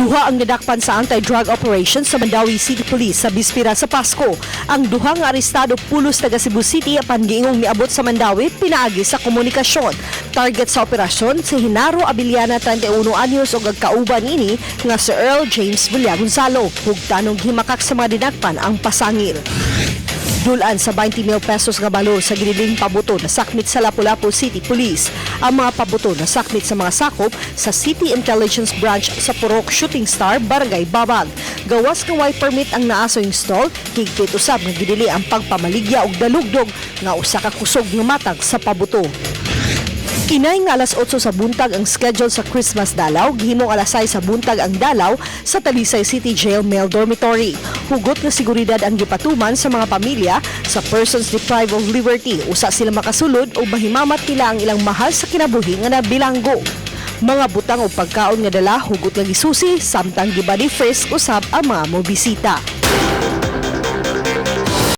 Duha ang nadakpan sa anti-drug operation sa Mandawi City Police sa bispira sa Pasko. Ang duha nga arestado pulos taga Cebu City apan giingong miabot sa Mandawi pinaagi sa komunikasyon. Target sa operasyon si Hinaro Abiliana 31 anyos ug agkauban ini nga si Earl James Villa Gonzalo. Hugtanong himakak sa mga dinakpan ang pasangil. Dulaan sa 20 mil pesos nga balor sa giniling pabuto na sakmit sa Lapu-Lapu City Police. Ang mga pabuto na sakmit sa mga sakop sa City Intelligence Branch sa Purok Shooting Star, Barangay Babag. Gawas nga way permit ang naaso install, higpit usab nga ginili ang pagpamaligya og dalugdog nga usa ka kusog nga matag sa pabuto. Inay nga alas 8 sa buntag ang schedule sa Christmas Dalaw, gihimong alas 6 sa buntag ang dalaw sa Talisay City Jail Male Dormitory. Hugot nga seguridad ang gipatuman sa mga pamilya sa persons deprived of liberty. Usa sila makasulod o mahimamat nila ang ilang mahal sa kinabuhi nga nabilanggo. Mga butang o pagkaon nga dala, hugot nga gisusi, samtang gibody frisk usab ang mga mobisita.